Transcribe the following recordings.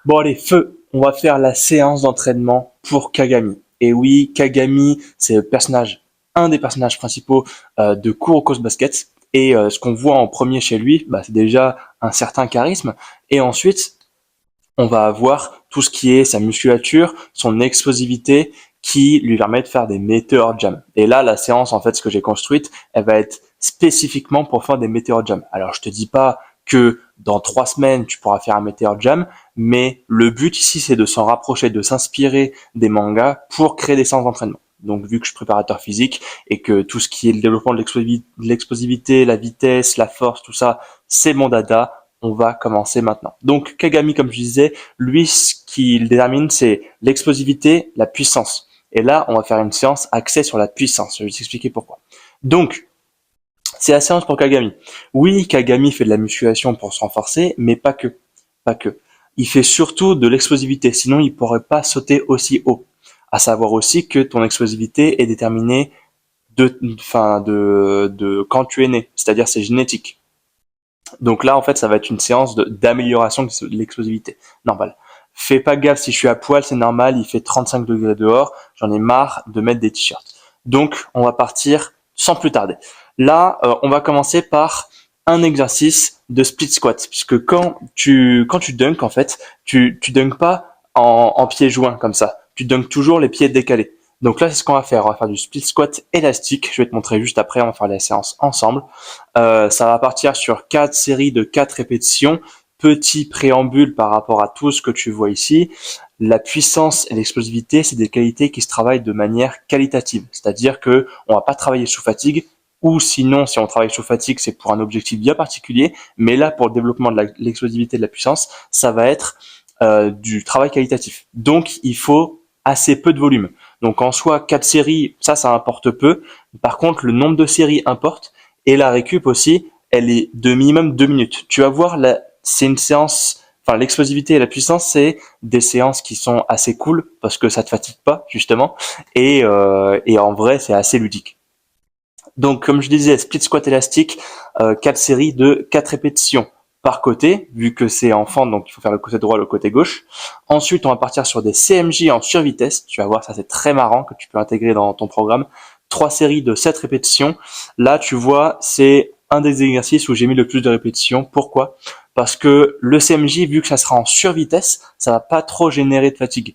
Bon allez, feu, on va faire la séance d'entraînement pour Kagami. Et oui, Kagami, c'est un des personnages principaux de Kuroko Basket. Et ce qu'on voit en premier chez lui, c'est déjà un certain charisme. Et ensuite, on va avoir tout ce qui est sa musculature, son explosivité, qui lui permet de faire des meteor jams. Et là, la séance, en fait, ce que j'ai construite, elle va être spécifiquement pour faire des meteor jams. Alors, je te dis pas que dans 3 semaines, tu pourras faire un meteor jam, mais le but ici, c'est de s'en rapprocher, de s'inspirer des mangas pour créer des séances d'entraînement. Donc, vu que je suis préparateur physique et que tout ce qui est le développement de l'explosivité, la vitesse, la force, tout ça, c'est mon dada, on va commencer maintenant. Donc Kagami, comme je disais, lui, ce qu'il détermine, c'est l'explosivité, la puissance. Et là, on va faire une séance axée sur la puissance. Je vais t'expliquer pourquoi. Donc, c'est la séance pour Kagami. Oui, Kagami fait de la musculation pour se renforcer, mais pas que. Pas que. Il fait surtout de l'explosivité, sinon il pourrait pas sauter aussi haut. À savoir aussi que ton explosivité est déterminée de quand tu es né, c'est-à-dire c'est génétique. Donc là, en fait, ça va être une séance d'amélioration de l'explosivité. Normal. Fais pas gaffe si je suis à poil, c'est normal, il fait 35 degrés dehors, j'en ai marre de mettre des t-shirts. Donc, on va partir sans plus tarder. Là, on va commencer par un exercice de split squat, puisque quand tu dunks, en fait, tu dunks pas en pieds joints comme ça. Tu dunks toujours les pieds décalés. Donc là, c'est ce qu'on va faire. On va faire du split squat élastique. Je vais te montrer juste après. On va faire la séance ensemble. Ça va partir sur 4 séries de 4 répétitions. Petit préambule par rapport à tout ce que tu vois ici. La puissance et l'explosivité, c'est des qualités qui se travaillent de manière qualitative. C'est-à-dire que on va pas travailler sous fatigue, ou sinon, si on travaille sous fatigue, c'est pour un objectif bien particulier. Mais là, pour le développement de l'explosivité et de la puissance, ça va être du travail qualitatif. Donc, il faut assez peu de volume. Donc, en soi, 4 séries, ça importe peu. Par contre, le nombre de séries importe. Et la récup aussi, elle est de minimum 2 minutes. Tu vas voir, c'est une séance, enfin l'explosivité et la puissance, c'est des séances qui sont assez cool parce que ça te fatigue pas justement. Et en vrai, c'est assez ludique. Donc, comme je disais, split squat élastique, 4 séries de 4 répétitions par côté, vu que c'est en fente, donc il faut faire le côté droit, le côté gauche. Ensuite, on va partir sur des CMJ en survitesse. Tu vas voir, ça c'est très marrant que tu peux intégrer dans ton programme. 3 séries de 7 répétitions. Là, tu vois, c'est un des exercices où j'ai mis le plus de répétitions. Pourquoi? Parce que le CMJ, vu que ça sera en survitesse, ça va pas trop générer de fatigue.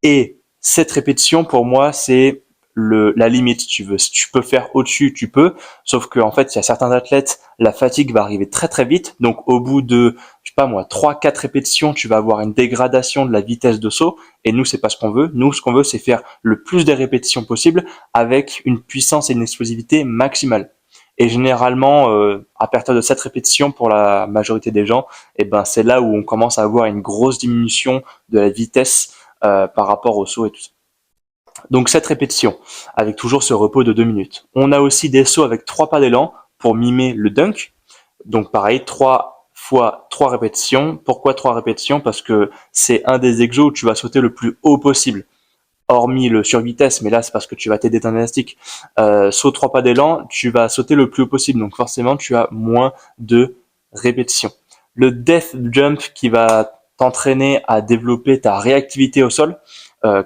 Et cette répétition, pour moi, c'est la limite, si tu veux. Si tu peux faire au-dessus, tu peux. Sauf que, en fait, il y a certains athlètes, la fatigue va arriver très très vite. Donc, au bout de, je sais pas moi, 3-4 répétitions, tu vas avoir une dégradation de la vitesse de saut. Et nous, c'est pas ce qu'on veut. Nous, ce qu'on veut, c'est faire le plus de répétitions possible avec une puissance et une explosivité maximale. Et généralement, à partir de cette répétition, pour la majorité des gens, c'est là où on commence à avoir une grosse diminution de la vitesse par rapport au saut et tout ça. Donc cette répétition, avec toujours ce repos de 2 minutes. On a aussi des sauts avec 3 pas d'élan pour mimer le dunk. Donc pareil, 3 fois 3 répétitions. Pourquoi 3 répétitions? Parce que c'est un des exos où tu vas sauter le plus haut possible. Hormis le sur vitesse, mais là c'est parce que tu vas t'aider d'un élastique. Saut 3 pas d'élan, tu vas sauter le plus haut possible. Donc forcément, tu as moins de répétitions. Le death jump qui va t'entraîner à développer ta réactivité au sol,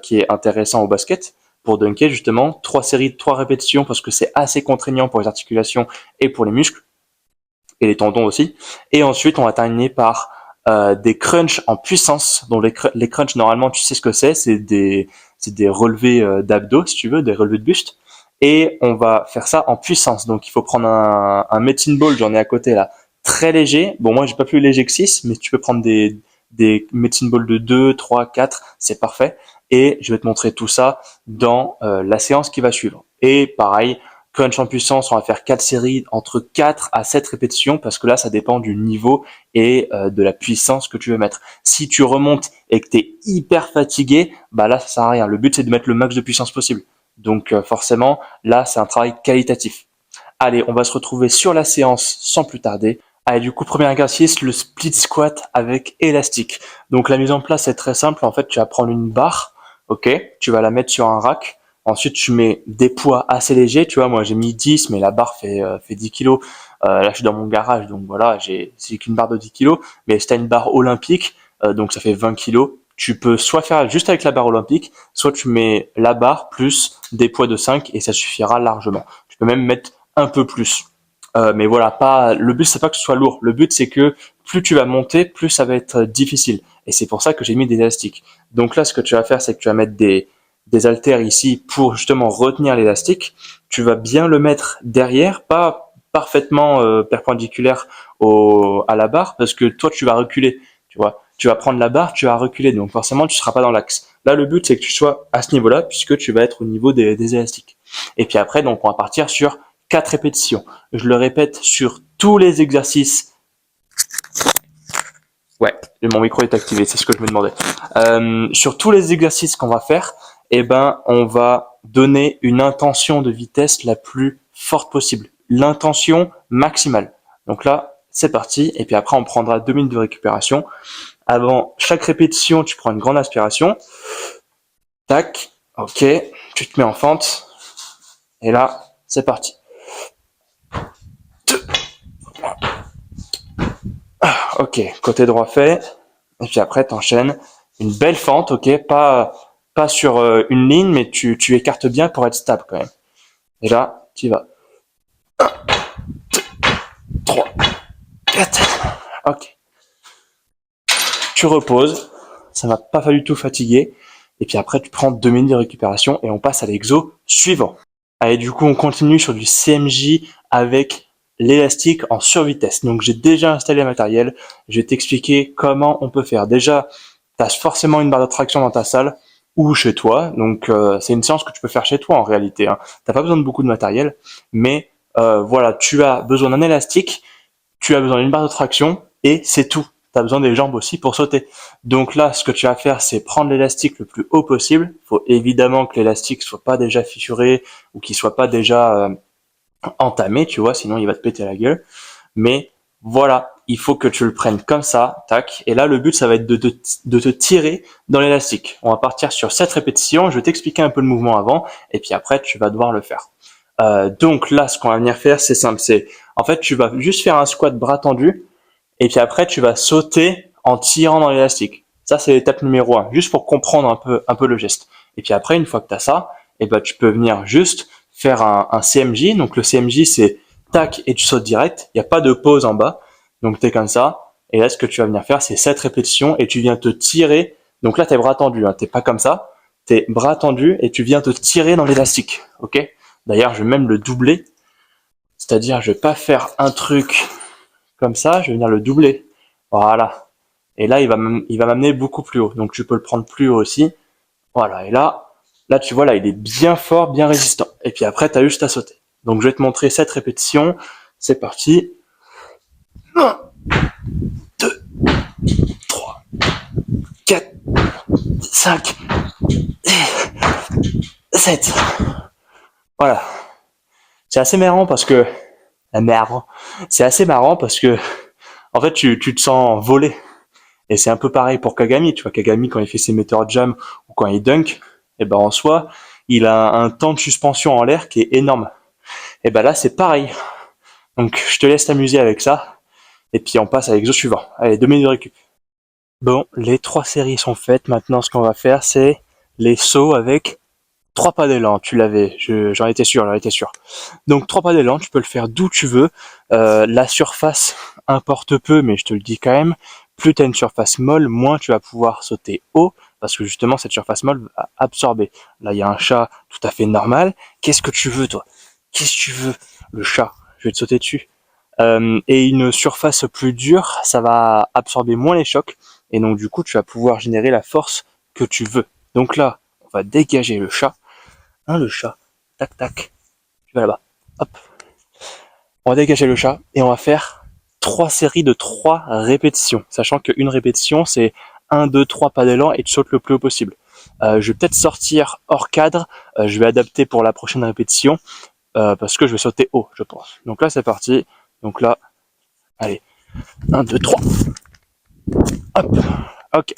qui est intéressant au basket pour dunker justement. 3 séries de 3 répétitions parce que c'est assez contraignant pour les articulations et pour les muscles et les tendons aussi. Et ensuite, on va terminer par des crunchs en puissance. Donc les crunchs, normalement, tu sais ce que c'est des relevés d'abdos, si tu veux, des relevés de buste. Et on va faire ça en puissance. Donc il faut prendre un medicine ball, j'en ai à côté là, très léger. Bon, moi j'ai pas plus léger que 6, mais tu peux prendre des medicine balls de 2, 3, 4, c'est parfait. Et je vais te montrer tout ça dans la séance qui va suivre. Et pareil, crunch en puissance, on va faire 4 séries entre 4 à 7 répétitions parce que là, ça dépend du niveau et de la puissance que tu veux mettre. Si tu remontes et que tu es hyper fatigué, là, ça sert à rien. Le but, c'est de mettre le max de puissance possible. Donc forcément, là, c'est un travail qualitatif. Allez, on va se retrouver sur la séance sans plus tarder. Allez, du coup, premier exercice, le split squat avec élastique. Donc la mise en place est très simple. En fait, tu vas prendre une barre, ok, tu vas la mettre sur un rack. Ensuite, tu mets des poids assez légers. Tu vois, moi j'ai mis 10, mais la barre fait 10 kilos. Là, je suis dans mon garage, donc voilà, c'est qu'une barre de 10 kilos. Mais si tu as une barre olympique, donc ça fait 20 kilos. Tu peux soit faire juste avec la barre olympique, soit tu mets la barre plus des poids de 5 et ça suffira largement. Tu peux même mettre un peu plus. Mais voilà, pas. Le but c'est pas que ce soit lourd. Le but c'est que plus tu vas monter, plus ça va être difficile. Et c'est pour ça que j'ai mis des élastiques. Donc là, ce que tu vas faire, c'est que tu vas mettre des haltères ici pour justement retenir l'élastique. Tu vas bien le mettre derrière, pas parfaitement perpendiculaire à la barre, parce que toi tu vas reculer. Tu vois, tu vas prendre la barre, tu vas reculer, donc forcément tu seras pas dans l'axe. Là, le but c'est que tu sois à ce niveau-là, puisque tu vas être au niveau des élastiques. Et puis après, donc on va partir sur 4 répétitions. Je le répète sur tous les exercices. Ouais, mon micro est activé, c'est ce que je me demandais. Sur tous les exercices qu'on va faire, eh ben, on va donner une intention de vitesse la plus forte possible. L'intention maximale. Donc là, c'est parti. Et puis après, on prendra 2 minutes de récupération. Avant chaque répétition, tu prends une grande aspiration. Tac. Ok. Tu te mets en fente. Et là, c'est parti. 2. Ok. Côté droit fait. Et puis après, t'enchaînes. Une belle fente, ok. Pas sur une ligne, mais tu écartes bien pour être stable quand même. Et là, tu y vas. 1, 2, 3, 4. Ok. Tu reposes. Ça m'a pas fallu tout fatiguer. Et puis après, tu prends 2 minutes de récupération et on passe à l'exo suivant. Allez, du coup, on continue sur du CMJ avec l'élastique en survitesse. Donc, j'ai déjà installé le matériel. Je vais t'expliquer comment on peut faire. Déjà, tu as forcément une barre de traction dans ta salle ou chez toi. Donc, c'est une séance que tu peux faire chez toi en réalité. Hein. Tu n'as pas besoin de beaucoup de matériel. Mais voilà, tu as besoin d'un élastique, tu as besoin d'une barre de traction et c'est tout. Tu as besoin des jambes aussi pour sauter. Donc là, ce que tu vas faire, c'est prendre l'élastique le plus haut possible. Il faut évidemment que l'élastique soit pas déjà fissuré ou qu'il soit pas déjà entamé, tu vois, sinon il va te péter la gueule. Mais voilà, il faut que tu le prennes comme ça, tac. Et là, le but, ça va être de te tirer dans l'élastique. On va partir sur 7 répétitions. Je vais t'expliquer un peu le mouvement avant, et puis après, tu vas devoir le faire. Donc là, ce qu'on va venir faire, c'est simple. En fait, tu vas juste faire un squat bras tendu, et puis après, tu vas sauter en tirant dans l'élastique. Ça, c'est l'étape numéro 1, juste pour comprendre un peu le geste. Et puis après, une fois que tu as ça, eh ben, tu peux venir juste faire un CMJ. Donc le CMJ, c'est tac et tu sautes direct. Il n'y a pas de pause en bas. Donc tu es comme ça. Et là, ce que tu vas venir faire, c'est 7 répétitions et tu viens te tirer. Donc là, tes bras tendus. Hein. T'es pas comme ça. Tes bras tendus et tu viens te tirer dans l'élastique. Ok. D'ailleurs, je vais même le doubler. C'est-à-dire, je vais pas faire un truc comme ça, je vais venir le doubler. Voilà. Et là, il va m'amener beaucoup plus haut. Donc, tu peux le prendre plus haut aussi. Voilà. Et là, tu vois, là, il est bien fort, bien résistant. Et puis après, tu as juste à sauter. Donc, je vais te montrer cette répétition. C'est parti. 1, 2, 3, 4, 5, 7. Voilà. C'est assez marrant parce que... Merde. C'est assez marrant parce que, en fait, tu te sens volé. Et c'est un peu pareil pour Kagami, tu vois, Kagami quand il fait ses meteor jam ou quand il dunk, et ben en soi, il a un temps de suspension en l'air qui est énorme. Et ben là c'est pareil. Donc je te laisse t'amuser avec ça, et puis on passe à l'exo suivant. Allez, 2 minutes de récup. Bon, les 3 séries sont faites, maintenant ce qu'on va faire c'est les sauts avec 3 pas d'élan, tu l'avais, j'en étais sûr. Donc 3 pas d'élan, tu peux le faire d'où tu veux. La surface importe peu, mais je te le dis quand même, plus tu as une surface molle, moins tu vas pouvoir sauter haut, parce que justement cette surface molle va absorber. Là il y a un chat tout à fait normal. Qu'est-ce que tu veux toi? Qu'est-ce que tu veux? Le chat, je vais te sauter dessus. Et une surface plus dure, ça va absorber moins les chocs, et donc du coup tu vas pouvoir générer la force que tu veux. Donc là, on va dégager le chat. Le chat. Tac, tac. Tu vas là-bas. Hop. On va dégager le chat et on va faire 3 séries de 3 répétitions. Sachant qu'une répétition, c'est 1, 2, 3 pas d'élan et tu sautes le plus haut possible. Je vais peut-être sortir hors cadre. Je vais adapter pour la prochaine répétition. Parce que je vais sauter haut, je pense. Donc là, c'est parti. Donc là, allez. 1, 2, 3. Hop. Ok.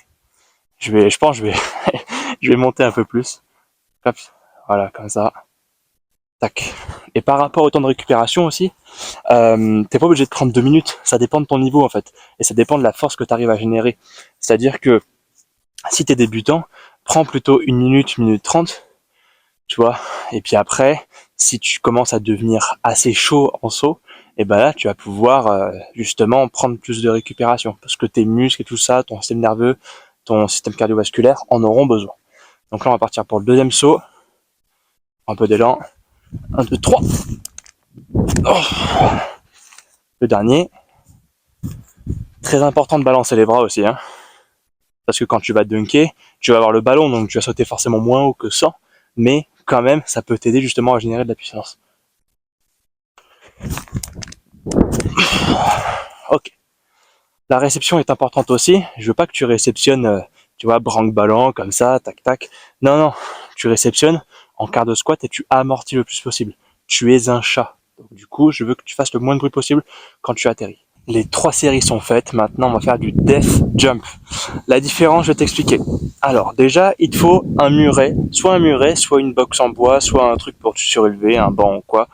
Je pense, je vais monter un peu plus. Hop. Voilà, comme ça. tac. Et par rapport au temps de récupération aussi, t'es pas obligé de prendre 2 minutes, ça dépend de ton niveau en fait, et ça dépend de la force que tu arrives à générer. C'est-à-dire que si t'es débutant, prends plutôt 1 minute 30, tu vois, et puis après, si tu commences à devenir assez chaud en saut, et ben là tu vas pouvoir justement prendre plus de récupération, parce que tes muscles et tout ça, ton système nerveux, ton système cardiovasculaire en auront besoin. Donc là on va partir pour le deuxième saut, un peu d'élan, 1, 2, 3, oh. Le dernier, très important de balancer les bras aussi, hein. Parce que quand tu vas dunker, tu vas avoir le ballon, donc tu vas sauter forcément moins haut que 100, mais quand même, ça peut t'aider justement à générer de la puissance. Ok. La réception est importante aussi. Je veux pas que tu réceptionnes, tu vois, branque-ballon, comme ça, tac, tac. Non, non. Tu réceptionnes en quart de squat et tu amortis le plus possible. Tu es un chat. Donc, du coup, je veux que tu fasses le moins de bruit possible quand tu atterris. Les 3 séries sont faites. Maintenant, on va faire du death jump. La différence, je vais t'expliquer. Alors, déjà, il te faut un muret, soit une box en bois, soit un truc pour te surélever, un banc ou quoi.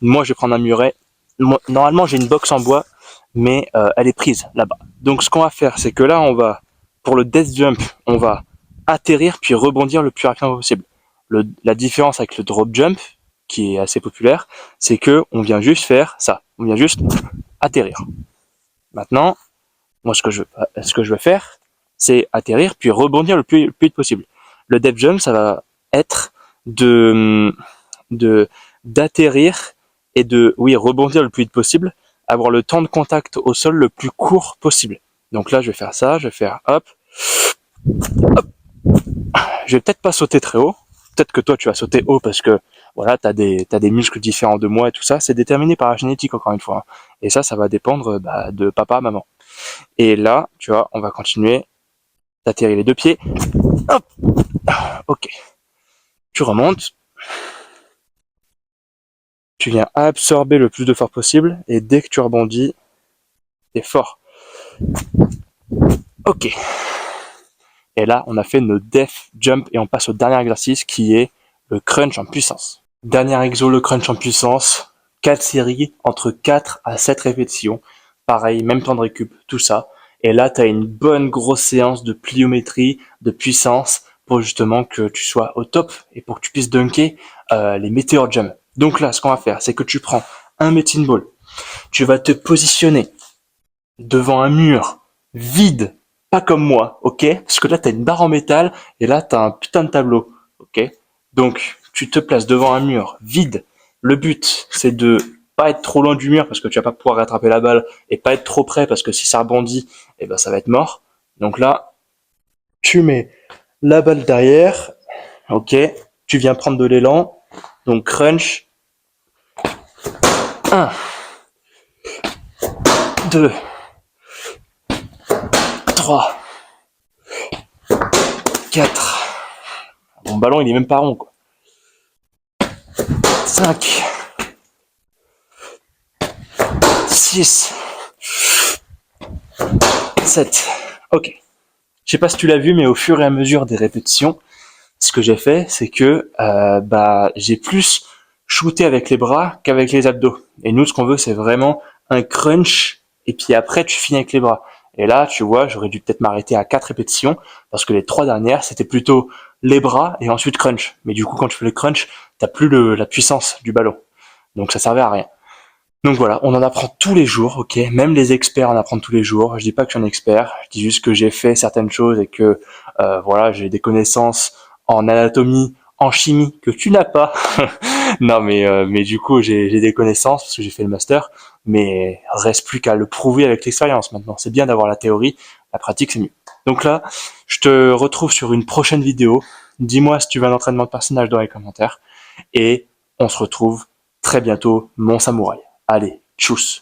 Moi, je vais prendre un muret. Normalement, j'ai une box en bois, mais elle est prise là-bas. Donc, ce qu'on va faire, c'est que là, pour le death jump, on va atterrir puis rebondir le plus rapidement possible. La différence avec le drop jump, qui est assez populaire, c'est que on vient juste faire ça. On vient juste atterrir. Maintenant, moi, ce que je veux faire, c'est atterrir puis rebondir le plus vite possible. Le death jump, ça va être d'atterrir et rebondir le plus vite possible, avoir le temps de contact au sol le plus court possible. Donc là, je vais faire ça, je vais faire hop, hop. Je vais peut-être pas sauter très haut. Peut-être que toi, tu vas sauter haut parce que voilà, t'as des muscles différents de moi et tout ça. C'est déterminé par la génétique, encore une fois. Et ça va dépendre de papa, maman. Et là, tu vois, on va continuer d'atterrir les 2 pieds. Hop. Ok. Tu remontes. Tu viens absorber le plus de force possible. Et dès que tu rebondis, t'es fort. Ok. Et là, on a fait nos death jump et on passe au dernier exercice qui est le crunch en puissance. Dernier exo, le crunch en puissance. 4 séries entre 4 à 7 répétitions. Pareil, même temps de récup, tout ça. Et là, tu as une bonne grosse séance de pliométrie, de puissance, pour justement que tu sois au top et pour que tu puisses dunker les meteor jump. Donc là, ce qu'on va faire, c'est que tu prends un medicine ball, tu vas te positionner devant un mur vide, pas comme moi, ok? Parce que là, tu as une barre en métal et là, tu as un putain de tableau, ok? Donc, tu te places devant un mur vide. Le but, c'est de pas être trop loin du mur parce que tu vas pas pouvoir rattraper la balle et pas être trop près parce que si ça rebondit, eh ben ça va être mort. Donc là, tu mets la balle derrière, ok, tu viens prendre de l'élan, donc crunch, 1, 2, 3, 4, mon ballon il est même pas rond quoi, 5, 6, 7, ok. Je sais pas si tu l'as vu, mais au fur et à mesure des répétitions, ce que j'ai fait, c'est que j'ai plus shooté avec les bras qu'avec les abdos. Et nous, ce qu'on veut, c'est vraiment un crunch, et puis après, tu finis avec les bras. Et là, tu vois, j'aurais dû peut-être m'arrêter à 4 répétitions, parce que les 3 dernières, c'était plutôt les bras et ensuite crunch. Mais du coup, quand tu fais le crunch, t'as plus la puissance du ballon. Donc ça servait à rien. Donc voilà, on en apprend tous les jours, ok. Même les experts en apprennent tous les jours. Je dis pas que je suis un expert, je dis juste que j'ai fait certaines choses et que voilà, j'ai des connaissances en anatomie, en chimie que tu n'as pas. Non, mais du coup, j'ai des connaissances parce que j'ai fait le master. Mais reste plus qu'à le prouver avec l'expérience maintenant. C'est bien d'avoir la théorie, la pratique c'est mieux. Donc là, je te retrouve sur une prochaine vidéo. Dis-moi si tu veux un entraînement de personnage dans les commentaires et on se retrouve très bientôt, mon samouraï. Allez, tchuss.